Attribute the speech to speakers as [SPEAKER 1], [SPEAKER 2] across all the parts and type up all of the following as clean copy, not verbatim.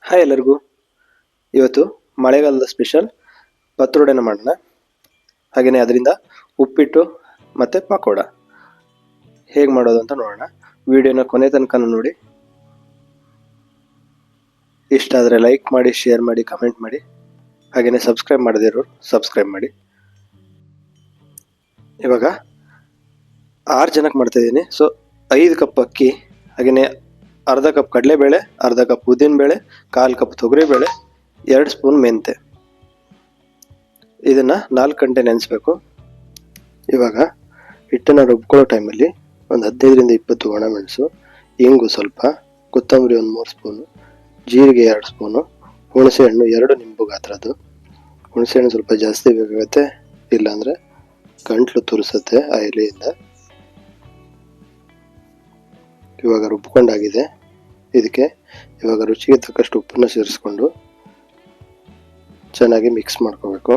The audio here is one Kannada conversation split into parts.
[SPEAKER 1] ಹಾಯ್ ಎಲ್ಲರಿಗೂ. ಇವತ್ತು ಮಳೆಗಾಲದ ಸ್ಪೆಷಲ್ ಪತ್ರೊಡೆನ ಮಾಡೋಣ. ಹಾಗೆಯೇ ಅದರಿಂದ ಉಪ್ಪಿಟ್ಟು ಮತ್ತು ಪಕೋಡ ಹೇಗೆ ಮಾಡೋದು ಅಂತ ನೋಡೋಣ. ವಿಡಿಯೋನ ಕೊನೆ ತನಕ ನೋಡಿ. ಇಷ್ಟ ಆದರೆ ಲೈಕ್ ಮಾಡಿ, ಶೇರ್ ಮಾಡಿ, ಕಮೆಂಟ್ ಮಾಡಿ. ಹಾಗೆಯೇ ಸಬ್ಸ್ಕ್ರೈಬ್ ಮಾಡದಿರೋರು ಸಬ್ಸ್ಕ್ರೈಬ್ ಮಾಡಿ. ಇವಾಗ 6 ಜನಕ್ಕೆ ಮಾಡ್ತಾಯಿದ್ದೀನಿ. ಸೊ 5 ಕಪ್ ಅಕ್ಕಿ, ಹಾಗೆಯೇ ಅರ್ಧ ಕಪ್ ಕಡಲೆಬೇಳೆ, ಅರ್ಧ ಕಪ್ ಉದ್ದಿನಬೇಳೆ, 1/4 ಕಪ್ ತೊಗರಿಬೇಳೆ, 2 ಸ್ಪೂನ್ ಮೆಂತೆ. ಇದನ್ನು 4 ಗಂಟೆ ನೆನೆಸ್ಬೇಕು. ಇವಾಗ ಹಿಟ್ಟನ್ನು ರುಬ್ಕೊಳ್ಳೋ ಟೈಮಲ್ಲಿ ಒಂದು 15ರಿಂದ 20 ಒಣಮೆಣಸು, ಇಂಗು ಸ್ವಲ್ಪ, ಕೊತ್ತಂಬರಿ ಒಂದು 3 ಸ್ಪೂನು, ಜೀರಿಗೆ 2 ಸ್ಪೂನು, ಹುಣಸೆಹಣ್ಣು 2 ನಿಂಬು ಗಾತ್ರದ್ದು. ಹುಣಸೆಹಣ್ಣು ಸ್ವಲ್ಪ ಜಾಸ್ತಿ ಬೇಕಾಗುತ್ತೆ, ಇಲ್ಲಾಂದರೆ ಗಂಟ್ಲು ತುರಿಸುತ್ತೆ ಆ ಎಲೆಯಿಂದ. ಇವಾಗ ರುಬ್ಕೊಂಡಾಗಿದೆ. ಇದಕ್ಕೆ ಇವಾಗ ರುಚಿಗೆ ತಕ್ಕಷ್ಟು ಉಪ್ಪನ್ನು ಸೇರಿಸ್ಕೊಂಡು ಚೆನ್ನಾಗಿ ಮಿಕ್ಸ್ ಮಾಡ್ಕೋಬೇಕು.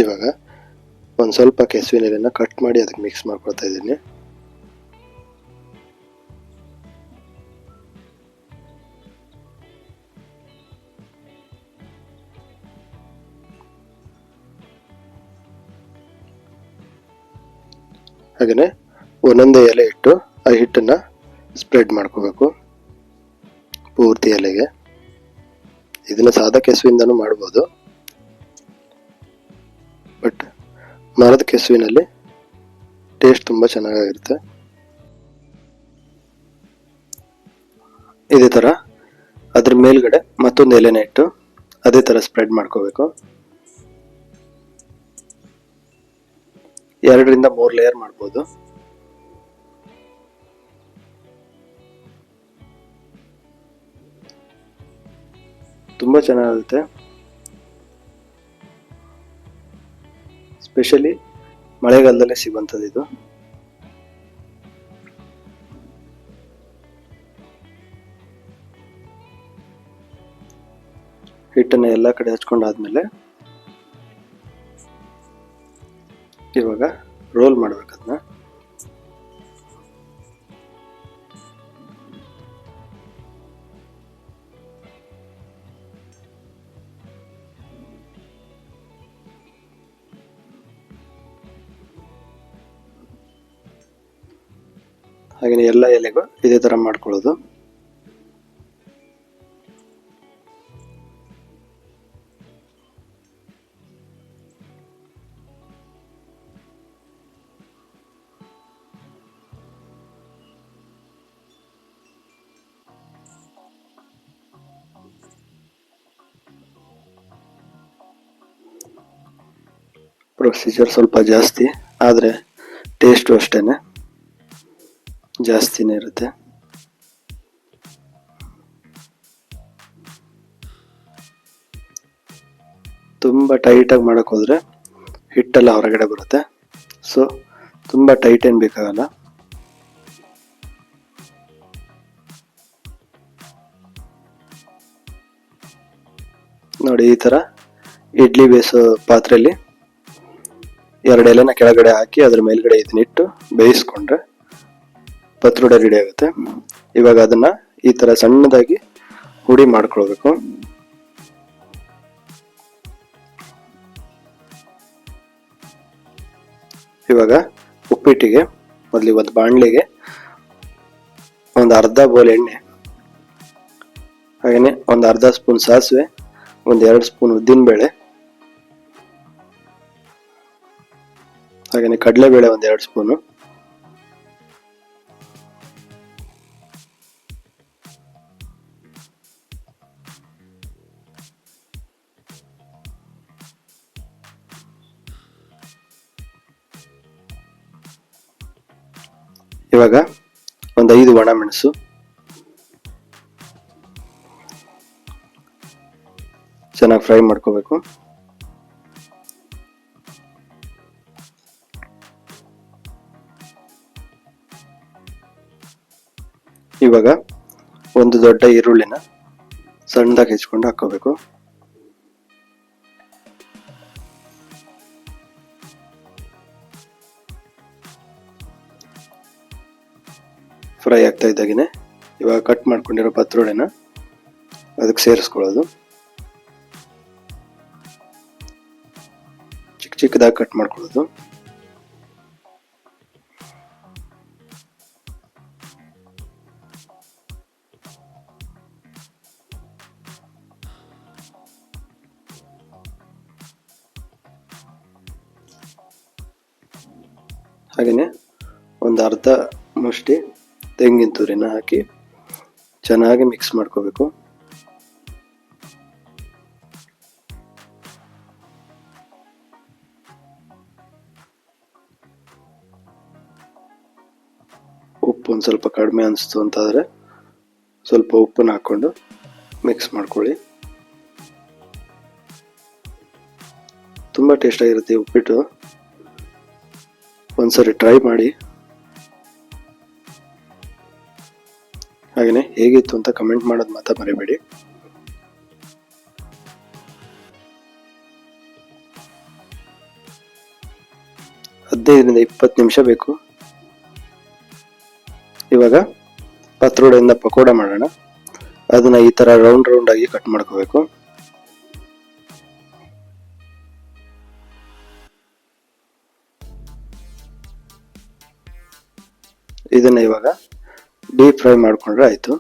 [SPEAKER 1] ಇವಾಗ ಒಂದು ಸ್ವಲ್ಪ ಕೆಸುವಿನ ಎಲೆನ ಕಟ್ ಮಾಡಿ ಅದಕ್ಕೆ ಮಿಕ್ಸ್ ಮಾಡ್ಕೊಳ್ತಾ ಇದ್ದೀನಿ. ಹಾಗೆಯೇ ಒಂದೊಂದೇ ಎಲೆ ಇಟ್ಟು ಆ ಹಿಟ್ಟನ್ನು ಸ್ಪ್ರೆಡ್ ಮಾಡ್ಕೋಬೇಕು ಪೂರ್ತಿ ಎಲೆಗೆ. ಇದನ್ನು ಸಾದಾ ಕೆಸುವಿಂದನೂ ಮಾಡ್ಬೋದು, ಬಟ್ ಮರದ ಕೆಸುವಿನಲ್ಲಿ ಟೇಸ್ಟ್ ತುಂಬ ಚೆನ್ನಾಗಿರುತ್ತೆ. ಇದೇ ಥರ ಅದ್ರ ಮೇಲ್ಗಡೆ ಮತ್ತೊಂದು ಎಲೆನ ಇಟ್ಟು ಅದೇ ಥರ ಸ್ಪ್ರೆಡ್ ಮಾಡ್ಕೋಬೇಕು. 2ರಿಂದ 3 ಲೇಯರ್ ಮಾಡ್ಬೋದು. ತುಂಬ ಚೆನ್ನಾಗಿರುತ್ತೆ. ಸ್ಪೆಷಲಿ ಮಳೆಗಾಲದಲ್ಲೇ ಸಿಗುವಂಥದ್ದು ಇದು. ಹಿಟ್ಟನ್ನು ಎಲ್ಲ ಕಡೆ ಹಚ್ಕೊಂಡಾದ್ಮೇಲೆ ಇವಾಗ ರೋಲ್ ಮಾಡ್ಬೇಕು ಅದನ್ನ. ಹಾಗೆಯೇ ಎಲ್ಲ ಎಲೆಗೂ ಇದೇ ಥರ ಮಾಡ್ಕೊಳ್ಳೋದು. ಪ್ರೊಸೀಜರ್ ಸ್ವಲ್ಪ ಜಾಸ್ತಿ, ಆದರೆ ಟೇಸ್ಟು ಅಷ್ಟೇ ಜಾಸ್ತಿನೇ ಇರುತ್ತೆ. ತುಂಬ ಟೈಟಾಗಿ ಮಾಡೋಕ್ಕೆ ಹೋದರೆ ಹಿಟ್ಟೆಲ್ಲ ಹೊರಗಡೆ ಬರುತ್ತೆ. ಸೊ ತುಂಬ ಟೈಟ್ ಏನು ಬೇಕಾಗಲ್ಲ. ನೋಡಿ, ಈ ಥರ ಇಡ್ಲಿ ಬೇಯಿಸೋ ಪಾತ್ರೆಯಲ್ಲಿ 2 ಎಲೆನ ಕೆಳಗಡೆ ಹಾಕಿ ಅದ್ರ ಮೇಲ್ಗಡೆ ಇದನ್ನಿಟ್ಟು ಬೇಯಿಸ್ಕೊಂಡ್ರೆ ಪತ್ರೊಡೆ ರೆಡಿ ಆಗುತ್ತೆ. ಇವಾಗ ಅದನ್ನ ಈ ತರ ಸಣ್ಣದಾಗಿ ಹುಡಿ ಮಾಡ್ಕೊಳ್ಬೇಕು. ಇವಾಗ ಉಪ್ಪಿಟ್ಟಿಗೆ ಮೊದಲಿಗೆ ಒಂದು ಬಾಣಲೆಗೆ ಒಂದು ಅರ್ಧ ಬೋಲ್ ಎಣ್ಣೆ, ಹಾಗೇನೆ ಒಂದು ಅರ್ಧ ಸ್ಪೂನ್ ಸಾಸಿವೆ, ಒಂದು 2 ಸ್ಪೂನ್ ಉದ್ದಿನಬೇಳೆ, ಹಾಗೇನೆ ಕಡಲೆಬೇಳೆ ಒಂದು 2 ಸ್ಪೂನು, ಇವಾಗ ಒಂದು 5 ಒಣ ಮೆಣಸು, ಚೆನ್ನಾಗಿ ಫ್ರೈ ಮಾಡ್ಕೋಬೇಕು. ಇವಾಗ ಒಂದು ದೊಡ್ಡ ಈರುಳ್ಳಿನ ಸಣ್ಣದಾಗಿ ಹೆಚ್ಚಿಕೊಂಡು ಹಾಕೋಬೇಕು. ಫ್ರೈ ಆಗ್ತಾ ಇದ್ದಾಗಿನೇ ಇವಾಗ ಕಟ್ ಮಾಡ್ಕೊಂಡಿರೋ ಪತ್ರೊಡೆನ ಅದಕ್ಕೆ ಸೇರಿಸ್ಕೊಳ್ಳೋದು. ಚಿಕ್ಕ ಚಿಕ್ಕದಾಗಿ ಕಟ್ ಮಾಡ್ಕೊಳ್ಳೋದು. ಹಾಗೆಯೇ ಒಂದು ಅರ್ಧ ಮುಷ್ಟಿ ತೆಂಗಿನ ತುರಿನ ಹಾಕಿ ಚೆನ್ನಾಗಿ ಮಿಕ್ಸ್ ಮಾಡ್ಕೋಬೇಕು. ಉಪ್ಪು ಒಂದು ಸ್ವಲ್ಪ ಕಡಿಮೆ ಅನಿಸ್ತು ಅಂತಾದರೆ ಸ್ವಲ್ಪ ಉಪ್ಪನ್ನ ಹಾಕ್ಕೊಂಡು ಮಿಕ್ಸ್ ಮಾಡ್ಕೊಳ್ಳಿ. ತುಂಬ ಟೇಸ್ಟಾಗಿರುತ್ತೆ ಉಪ್ಪಿಟ್ಟು. ಒಂದ್ಸರಿ ಟ್ರೈ ಮಾಡಿ. ಹಾಗೆಯೇ ಹೇಗಿತ್ತು ಅಂತ ಕಮೆಂಟ್ ಮಾಡೋದು ಮಾತ್ರ ಮರಿಬೇಡಿ. ಹದಿನೈದರಿಂದ 20 ನಿಮಿಷ ಬೇಕು. ಇವಾಗ ಪತ್ರೊಡೆಯಿಂದ ಪಕೋಡ ಮಾಡೋಣ. ಅದನ್ನ ಈ ತರ ರೌಂಡ್ ಆಗಿ ಕಟ್ ಮಾಡ್ಕೋಬೇಕು. ಇದನ್ನ ಇವಾಗ ಡೀಪ್ ಫ್ರೈ ಮಾಡ್ಕೊಂಡ್ರೆ ಆಯ್ತು.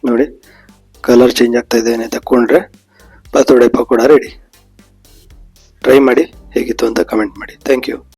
[SPEAKER 1] ನೋಡಿ ಕಲರ್ ಚೇಂಜ್ ಆಗ್ತಾ ಇದೆ. ತಕೊಂಡ್ರೆ ಪತ್ರೊಡೆ ಪಕೋಡ ರೆಡಿ. ಟ್ರೈ ಮಾಡಿ, ಹೇಗಿತ್ತು ಅಂತ ಕಮೆಂಟ್ ಮಾಡಿ. Thank you.